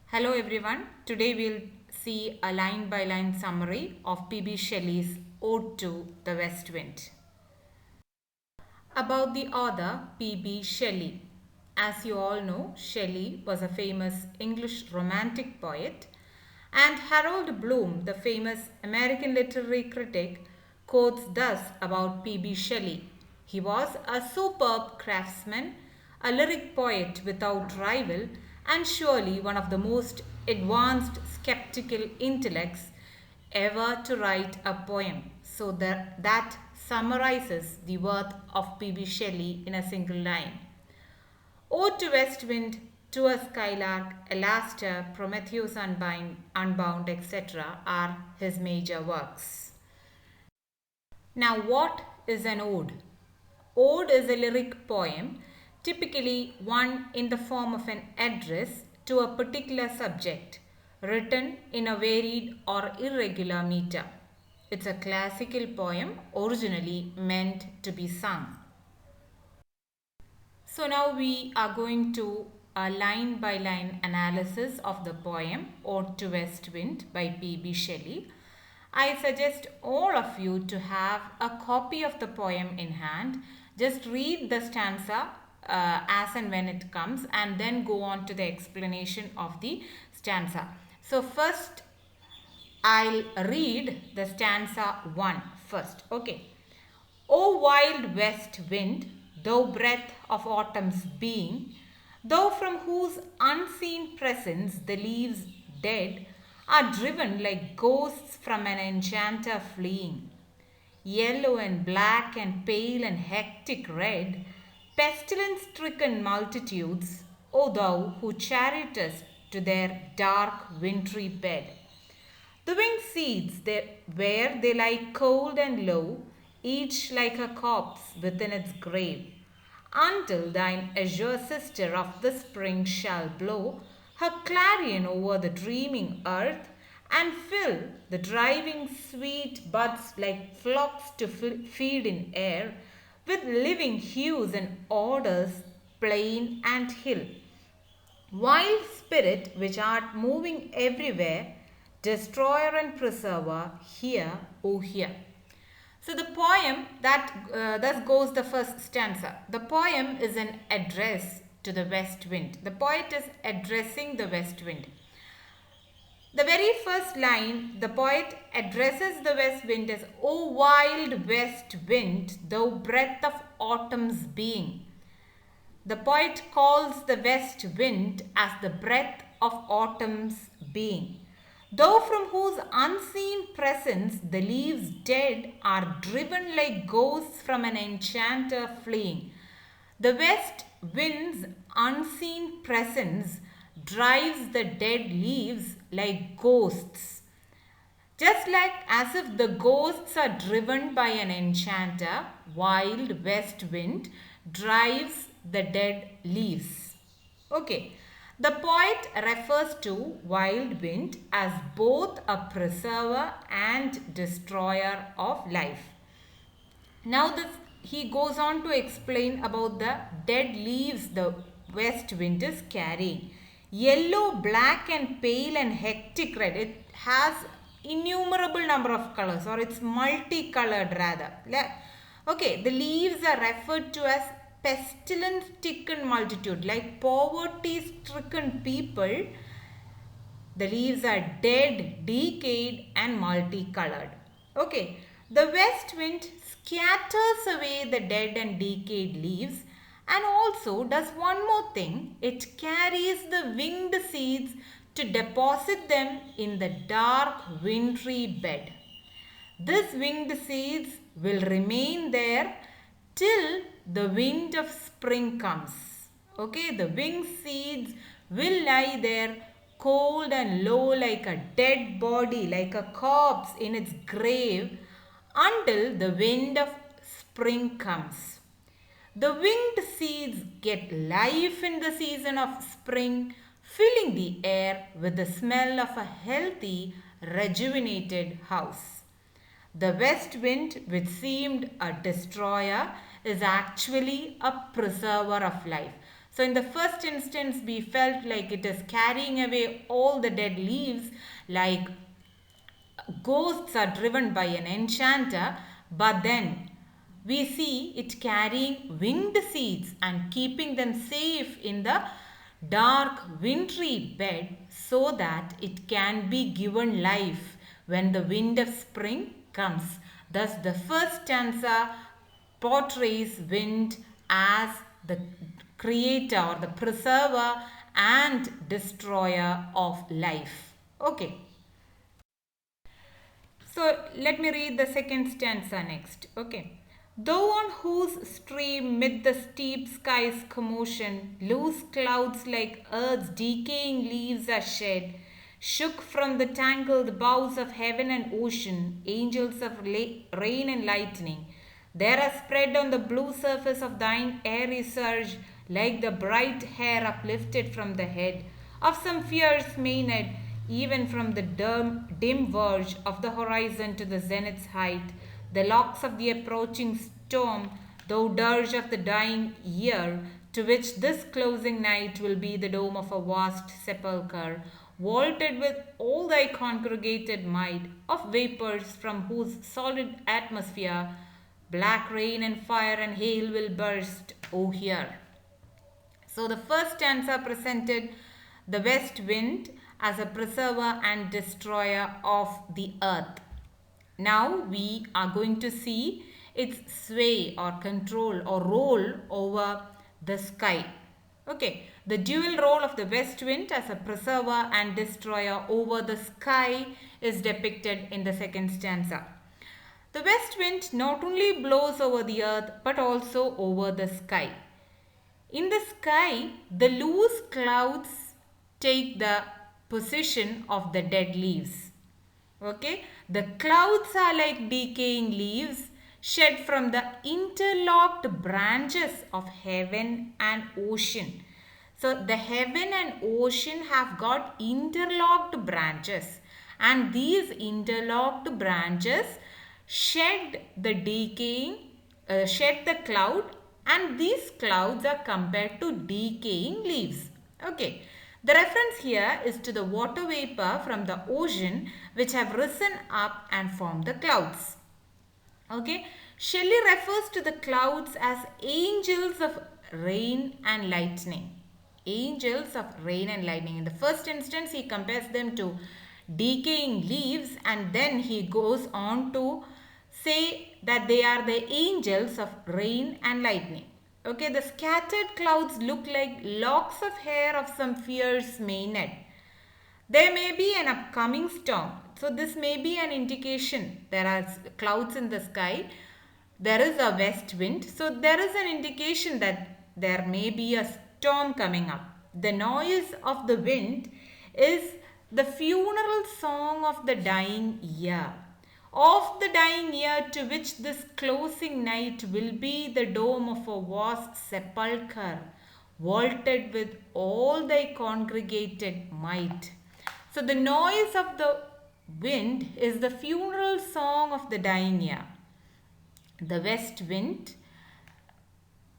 Hello everyone. Today we'll see a line by line summary of P.B. Shelley's Ode to the West Wind. About the author P.B. Shelley. As you all know, Shelley was a famous English romantic poet, and Harold Bloom, the famous American literary critic, quotes thus about P.B. Shelley. He was a superb craftsman, a lyric poet without rival, and surely one of the most advanced skeptical intellects ever to write a poem. So that summarizes the worth of P.B. Shelley in a single line. Ode to West Wind, To a Skylark, Alaster, Prometheus Unbound, etc. are his major works. Now, what is an ode? Ode is a lyric poem, typically one in the form of an address to a particular subject, written in a varied or irregular meter. It's a classical poem originally meant to be sung. So now we are going to a line by line analysis of the poem Ode to West Wind by P.B. Shelley. I suggest all of you to have a copy of the poem in hand. Just read the stanza as and when it comes and then go on to the explanation of the stanza. So first I'll read the stanza 1 first. Okay. O wild west wind, thou breath of autumn's being, thou from whose unseen presence the leaves dead are driven like ghosts from an enchanter fleeing. Yellow and black and pale and hectic red, pestilence-stricken multitudes, O thou who chariotest to their dark wintry bed. The winged seeds where they lie cold and low, each like a corpse within its grave, until thine azure sister of the spring shall blow her clarion over the dreaming earth and fill the driving sweet buds like flocks to feed in air with living hues and odors, plain and hill. Wild spirit which art moving everywhere, destroyer and preserver, hear, O hear. So the poem thus goes the first stanza. The poem is an address to the west wind. The poet is addressing the west wind. The very first line, the poet addresses the west wind as, O wild west wind, thou breath of autumn's being. The poet calls the west wind as the breath of autumn's being. Though from whose unseen presence the leaves dead are driven like ghosts from an enchanter fleeing. The west wind's unseen presence drives the dead leaves like ghosts. Just like as if the ghosts are driven by an enchanter, wild west wind drives the dead leaves. Okay. The poet refers to wild wind as both a preserver and destroyer of life. Now he goes on to explain about the dead leaves the west wind is carrying. Yellow, black and pale and hectic red. It has innumerable number of colors, or it's multicolored rather. Okay, the leaves are referred to as pestilence-stricken multitude, like poverty-stricken people. The leaves are dead, decayed and multicolored. Okay, the west wind scatters away the dead and decayed leaves and also does one more thing. It carries the winged seeds to deposit them in the dark wintry bed. These winged seeds will remain there till the wind of spring comes. Okay, the winged seeds will lie there cold and low like a dead body, like a corpse in its grave until the wind of spring comes. The winged seeds get life in the season of spring, filling the air with the smell of a healthy, rejuvenated house. The west wind, which seemed a destroyer, is actually a preserver of life. So in the first instance, we felt like it is carrying away all the dead leaves, like ghosts are driven by an enchanter, but then we see it carrying winged seeds and keeping them safe in the dark wintry bed so that it can be given life when the wind of spring comes. Thus, the first stanza portrays wind as the creator or the preserver and destroyer of life. Okay. So let me read the second stanza next. Okay. Though on whose stream mid the steep sky's commotion, loose clouds like earth's decaying leaves are shed, shook from the tangled boughs of heaven and ocean, angels of rain and lightning, there are spread on the blue surface of thine airy surge, like the bright hair uplifted from the head of some fierce Maenad, even from the dim verge of the horizon to the zenith's height, the locks of the approaching storm, thou dirge of the dying year, to which this closing night will be the dome of a vast sepulchre, vaulted with all thy congregated might of vapors from whose solid atmosphere black rain and fire and hail will burst, O hear. So the first stanza presented the west wind as a preserver and destroyer of the earth. Now we are going to see its sway or control or role over the sky. Okay, the dual role of the west wind as a preserver and destroyer over the sky is depicted in the second stanza. The west wind not only blows over the earth but also over the sky. In the sky, the loose clouds take the position of the dead leaves. Okay, the clouds are like decaying leaves shed from the interlocked branches of heaven and ocean. So the heaven and ocean have got interlocked branches, and these interlocked branches shed the cloud, and these clouds are compared to decaying leaves. Okay. The reference here is to the water vapor from the ocean which have risen up and formed the clouds. Okay. Shelley refers to the clouds as angels of rain and lightning. Angels of rain and lightning. In the first instance, he compares them to decaying leaves, and then he goes on to say that they are the angels of rain and lightning. Okay, the scattered clouds look like locks of hair of some fierce Maenad. There may be an upcoming storm. So this may be an indication. There are clouds in the sky. There is a west wind. So there is an indication that there may be a storm coming up. The noise of the wind is the funeral song of the dying year. Of the dying year, to which this closing night will be the dome of a vast sepulchre, vaulted with all thy congregated might. So the noise of the wind is the funeral song of the dying year. The west wind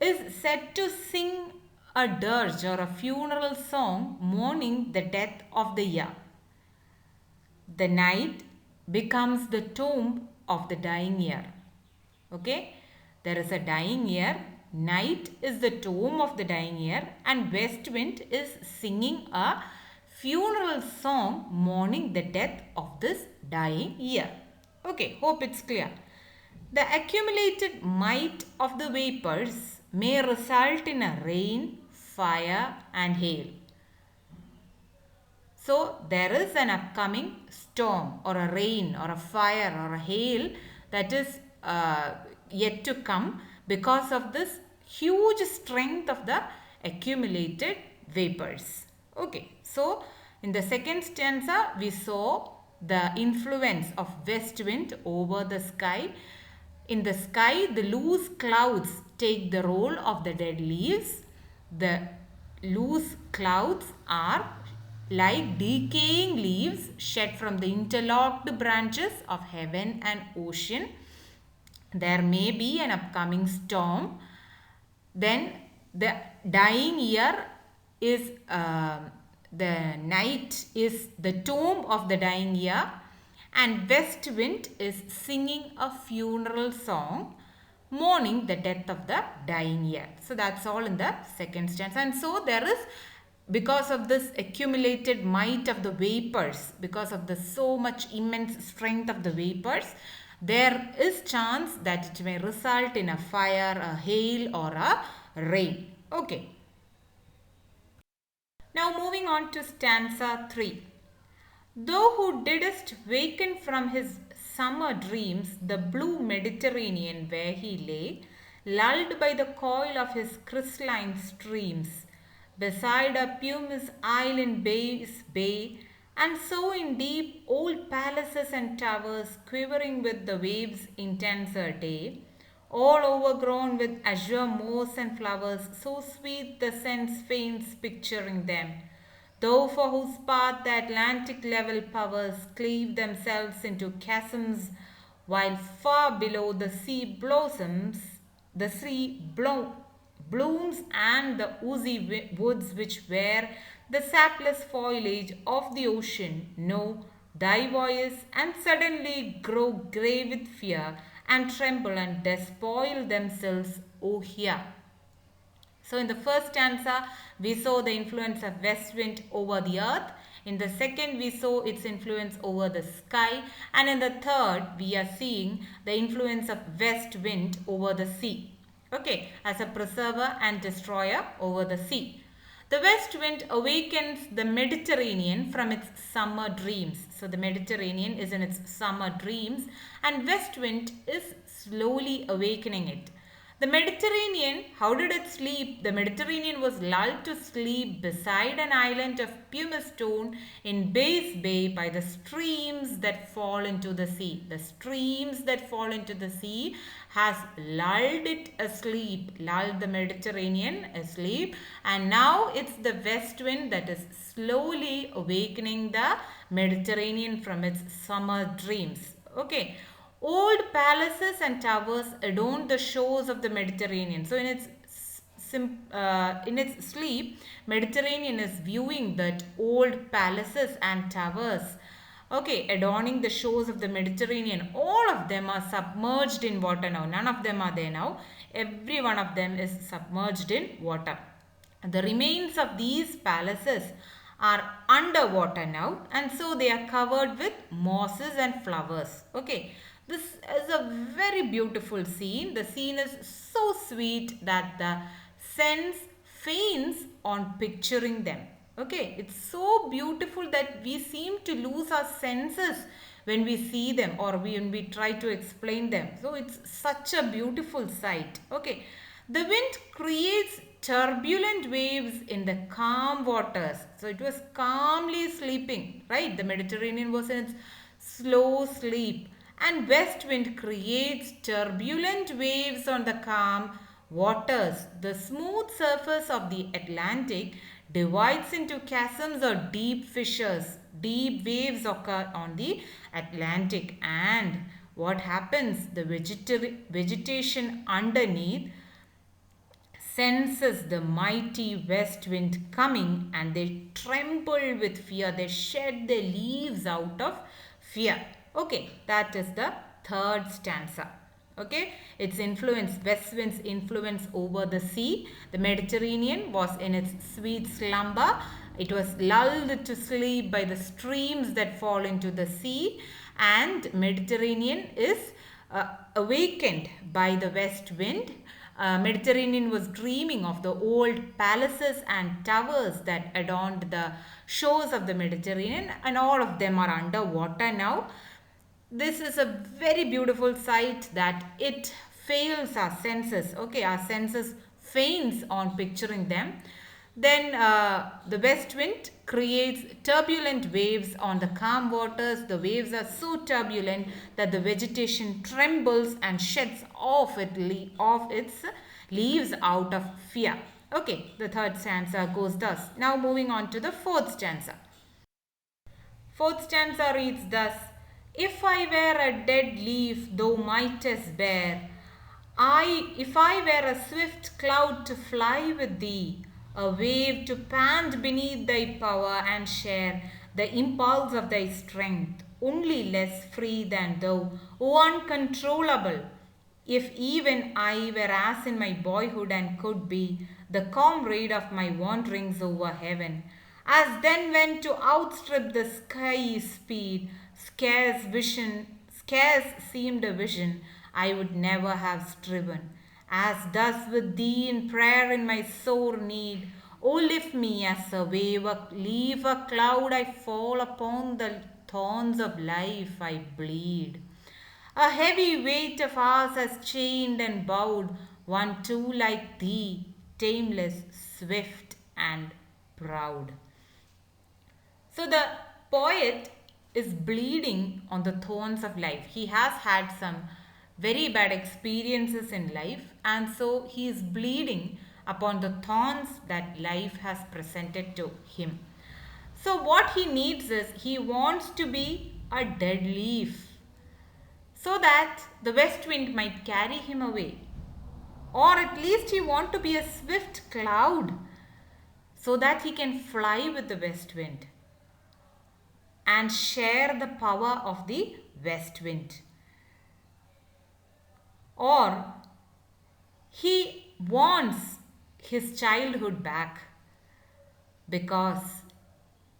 is said to sing a dirge or a funeral song mourning the death of the year. The night becomes the tomb of the dying year. Okay, there is a dying year, night is the tomb of the dying year, and west wind is singing a funeral song mourning the death of this dying year. Okay, hope it's clear. The accumulated might of the vapors may result in a rain, fire and hail. So there is an upcoming storm or a rain or a fire or a hail that is yet to come because of this huge strength of the accumulated vapors. Okay, so in the second stanza we saw the influence of west wind over the sky. In the sky, the loose clouds take the role of the dead leaves. The loose clouds are like decaying leaves shed from the interlocked branches of heaven and ocean. There may be an upcoming storm. Then the dying year is the night is the tomb of the dying year, and west wind is singing a funeral song mourning the death of the dying year. So that's all in the second stanza. And so there is, because of this accumulated might of the vapors, because of the so much immense strength of the vapors, there is chance that it may result in a fire, a hail, or a rain. Okay. Now moving on to stanza 3. Thou who didst waken from his summer dreams the blue Mediterranean where he lay, lulled by the coil of his crystalline streams, beside a pumice isle in Bay's bay, and so in deep old palaces and towers quivering with the waves' intenser day, all overgrown with azure moss and flowers, so sweet the sense faints picturing them. Thou for whose path the Atlantic level powers cleave themselves into chasms, while far below the blooms and the oozy woods which wear the sapless foliage of the ocean know thy voice and suddenly grow grey with fear and tremble and despoil themselves, O here. So in the first stanza, we saw the influence of west wind over the earth. In the second, we saw its influence over the sky. And in the third, we are seeing the influence of west wind over the sea. Okay, as a preserver and destroyer over the sea. The west wind awakens the Mediterranean from its summer dreams. So the Mediterranean is in its summer dreams, and west wind is slowly awakening it. The Mediterranean, how did it sleep? The Mediterranean was lulled to sleep beside an island of pumice stone in Bay's Bay by the streams that fall into the sea. The streams that fall into the sea has lulled it asleep, lulled the Mediterranean asleep, and now it's the west wind that is slowly awakening the Mediterranean from its summer dreams. Okay. Old palaces and towers adorn the shores of the Mediterranean. So in its sleep, Mediterranean is viewing that old palaces and towers, okay, adorning the shores of the Mediterranean. All of them are submerged in water now. None of them are there now. Every one of them is submerged in water. The remains of these palaces are underwater now, and so they are covered with mosses and flowers. Okay. This is a very beautiful scene. The scene is so sweet that the sense faints on picturing them. Okay, it's so beautiful that we seem to lose our senses when we see them or when we try to explain them. So it's such a beautiful sight. Okay, the wind creates turbulent waves in the calm waters. So it was calmly sleeping, right? The Mediterranean was in its slow sleep. And west wind creates turbulent waves on the calm waters. The smooth surface of the Atlantic divides into chasms or deep fissures. Deep waves occur on the Atlantic, and what happens? The vegetation underneath senses the mighty west wind coming, and they tremble with fear. They shed their leaves out of fear. Okay, that is the third stanza. Okay, its influence, west wind's influence over the sea. The Mediterranean was in its sweet slumber. It was lulled to sleep by the streams that fall into the sea, and Mediterranean is awakened by the west wind. Mediterranean was dreaming of the old palaces and towers that adorned the shores of the Mediterranean, and all of them are underwater now. This is a very beautiful sight that it fails our senses. Okay, our senses faints on picturing them. Then the west wind creates turbulent waves on the calm waters. The waves are so turbulent that the vegetation trembles and sheds off its leaves out of fear. Okay, the third stanza goes thus. Now moving on to the fourth stanza. Fourth stanza reads thus. If I were a dead leaf thou mightest bear, If I were a swift cloud to fly with thee, a wave to pant beneath thy power and share the impulse of thy strength, only less free than thou, O uncontrollable. If even I were as in my boyhood and could be the comrade of my wanderings over heaven, as then went to outstrip the sky's speed, scarce seemed a vision I would never have striven. As thus with thee in prayer in my sore need, O lift me as a wave, leave a cloud, I fall upon the thorns of life, I bleed. A heavy weight of ours has chained and bowed one too like thee, tameless, swift, and proud. So the poet is bleeding on the thorns of life. He has had some very bad experiences in life, and so he is bleeding upon the thorns that life has presented to him. So what he needs is he wants to be a dead leaf so that the west wind might carry him away. Or at least he wants to be a swift cloud so that he can fly with the west wind and share the power of the west wind. Or he wants his childhood back because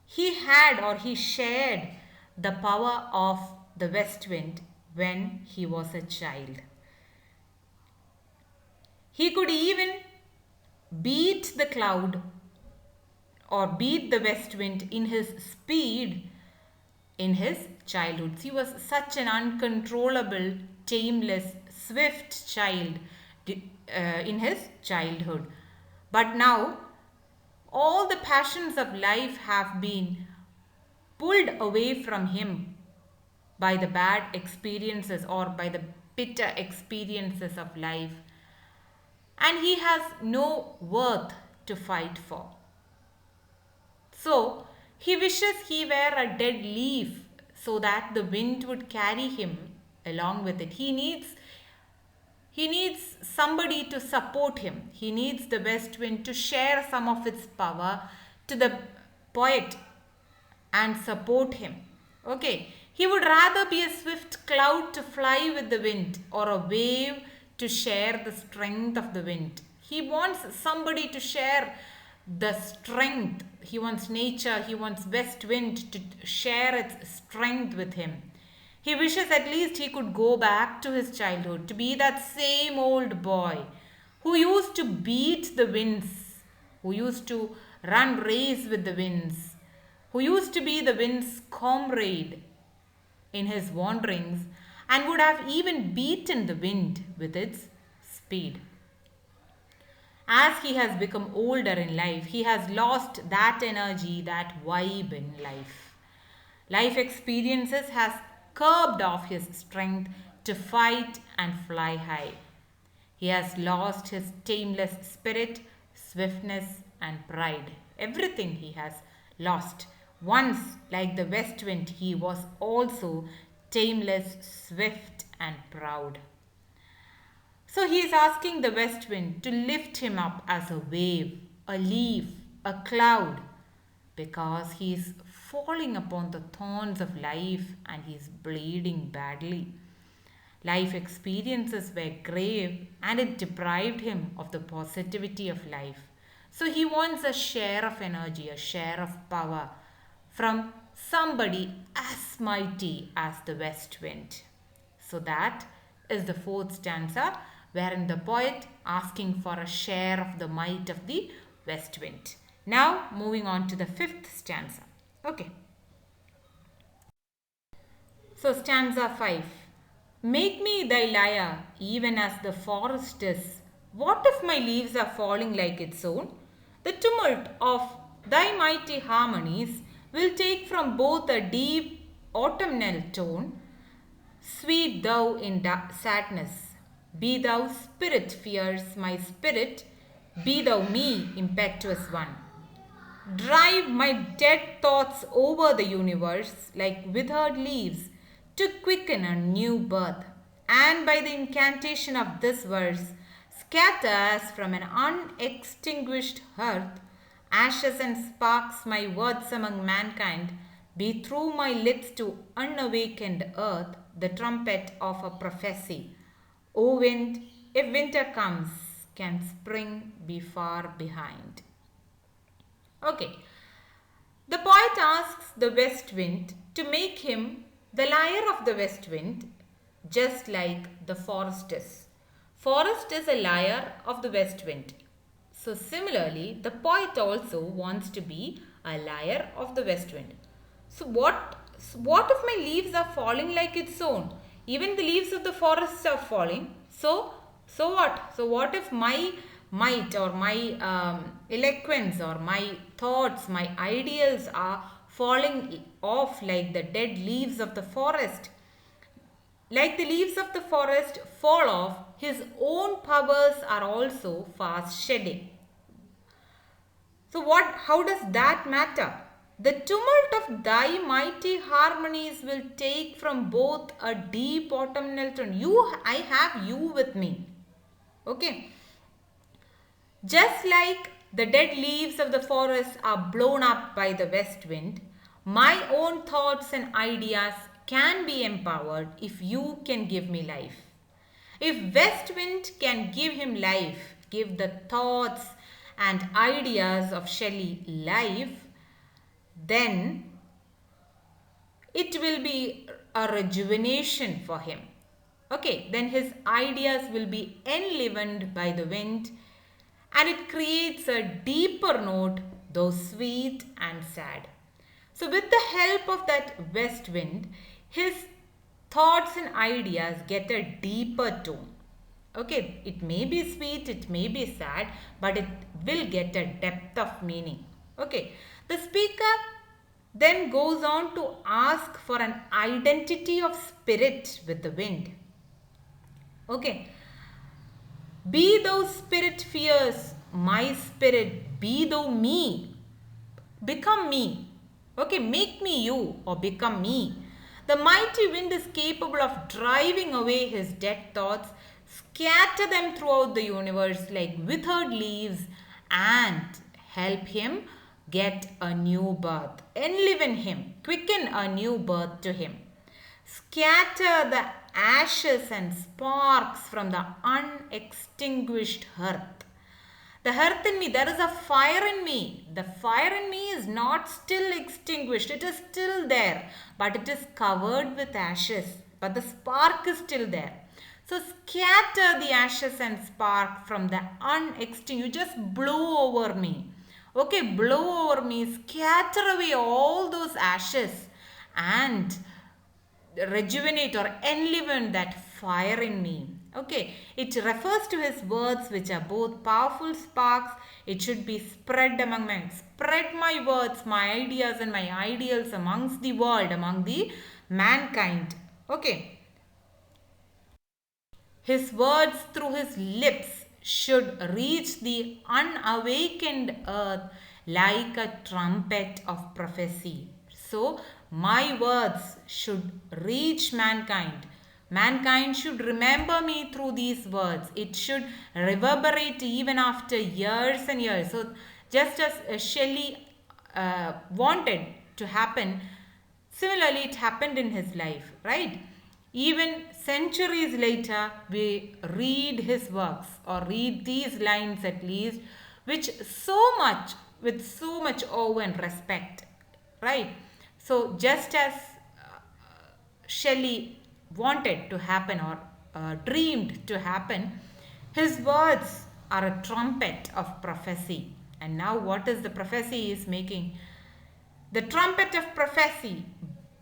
he had or he shared the power of the west wind when he was a child. He could even beat the cloud or beat the west wind in his speed in his childhood. He was such an uncontrollable, tameless, swift child in his childhood. But now, all the passions of life have been pulled away from him by the bad experiences or by the bitter experiences of life. And he has no worth to fight for. So, he wishes he were a dead leaf so that the wind would carry him along with it. He needs somebody to support him. He needs the west wind to share some of its power to the poet and support him. Okay, he would rather be a swift cloud to fly with the wind or a wave to share the strength of the wind. He wants somebody to share the strength. He wants nature, he wants west wind to share its strength with him. He wishes at least he could go back to his childhood, to be that same old boy who used to beat the winds, who used to run race with the winds, who used to be the wind's comrade in his wanderings and would have even beaten the wind with its speed. As he has become older in life, he has lost that energy, that vibe in life. Life experiences has curbed off his strength to fight and fly high. He has lost his tameless spirit, swiftness, and pride. Everything he has lost. Once, like the west wind, he was also tameless, swift, and proud. So he is asking the west wind to lift him up as a wave, a leaf, a cloud, because he is falling upon the thorns of life and he is bleeding badly. Life experiences were grave and it deprived him of the positivity of life. So he wants a share of energy, a share of power from somebody as mighty as the west wind. So that is the fourth stanza, wherein the poet asking for a share of the might of the west wind. Now moving on to the fifth stanza. Okay. So stanza 5. Make me thy lyre even as the forest is. What if my leaves are falling like its own? The tumult of thy mighty harmonies will take from both a deep autumnal tone, sweet thou in sadness. Be thou spirit fierce, my spirit, be thou me, impetuous one. Drive my dead thoughts over the universe like withered leaves to quicken a new birth. and by the incantation of this verse, scatters from an unextinguished hearth, ashes and sparks my words among mankind, be through my lips to unawakened earth the trumpet of a prophecy. O wind, if winter comes, can spring be far behind? Okay, the poet asks the west wind to make him the lyre of the west wind, just like the forest is. Forest is a lyre of the west wind. So similarly, the poet also wants to be a lyre of the west wind. So what if my leaves are falling like its own? Even the leaves of the forest are falling. So what? So what if my might or my eloquence or my thoughts, my ideals are falling off like the dead leaves of the forest? Like the leaves of the forest fall off, his own powers are also fast shedding. So how does that matter? The tumult of thy mighty harmonies will take from both a deep autumnal tone. I have you with me. Okay. Just like the dead leaves of the forest are blown up by the west wind, my own thoughts and ideas can be empowered if you can give me life. If west wind can give him life, give the thoughts and ideas of Shelley life, then it will be a rejuvenation for him. Okay, then his ideas will be enlivened by the wind and it creates a deeper note, though sweet and sad. So, with the help of that west wind, his thoughts and ideas get a deeper tone. Okay, it may be sweet, it may be sad, but it will get a depth of meaning. Okay, the speaker then goes on to ask for an identity of spirit with the wind. Okay, be thou spirit fierce, my spirit, be thou me, become me. Okay, make me you or become me. The mighty wind is capable of driving away his dead thoughts, scatter them throughout the universe like withered leaves, and help him get a new birth. Enliven him, quicken a new birth to him. Scatter the ashes and sparks from the unextinguished hearth. The hearth in me, there is a fire in me. The fire in me is not still extinguished. It is still there, but it is covered with ashes. But the spark is still there. So scatter the ashes and spark from the unextinguished. You just blow over me. Okay, blow over me. Scatter away all those ashes and rejuvenate or enliven that fire in me. Okay, it refers to his words which are both powerful sparks. It should be spread among men. Spread my words, my ideas and my ideals amongst the world, among the mankind. Okay. His words through his lips should reach the unawakened earth like a trumpet of prophecy. So, my words should reach mankind. Mankind should remember me through these words. It should reverberate even after years and years. So, just as Shelley wanted to happen, similarly it happened in his life, right? Even centuries later, we read his works or read these lines at least, which with so much awe and respect, right? So, just as Shelley wanted to happen or dreamed to happen, his words are a trumpet of prophecy. And now, what is the prophecy he is making? The trumpet of prophecy,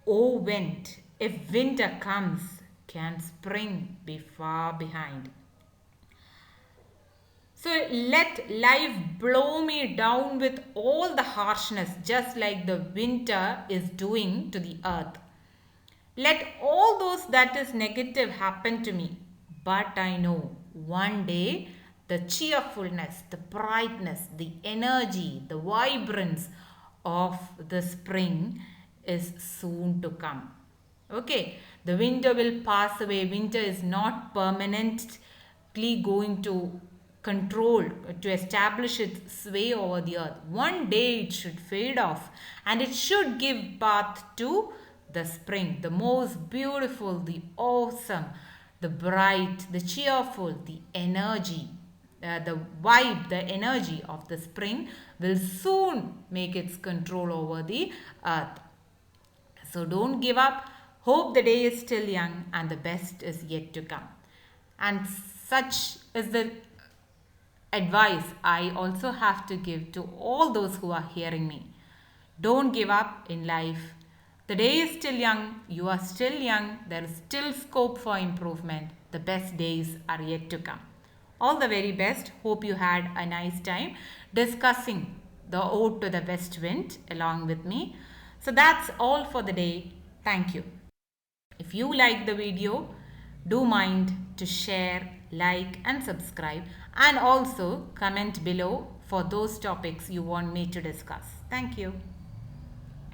O wind, if winter comes, can spring be far behind? So let life blow me down with all the harshness, just like the winter is doing to the earth. Let all those that is negative happen to me. But I know one day the cheerfulness, the brightness, the energy, the vibrance of the spring is soon to come. Okay, the winter will pass away. Winter is not permanently going to control, to establish its sway over the earth. One day it should fade off and it should give path to the spring, the most beautiful, the awesome, the bright, the cheerful, the energy. The vibe, the energy of the spring will soon make its control over the earth. So don't give up. Hope the day is still young and the best is yet to come. And such is the advice I also have to give to all those who are hearing me. Don't give up in life. The day is still young, you are still young, there is still scope for improvement. The best days are yet to come. All the very best. Hope you had a nice time discussing the Ode to the West Wind along with me. So that's all for the day. Thank you. If you like the video, do mind to share, like and subscribe, and also comment below for those topics you want me to discuss. Thank you.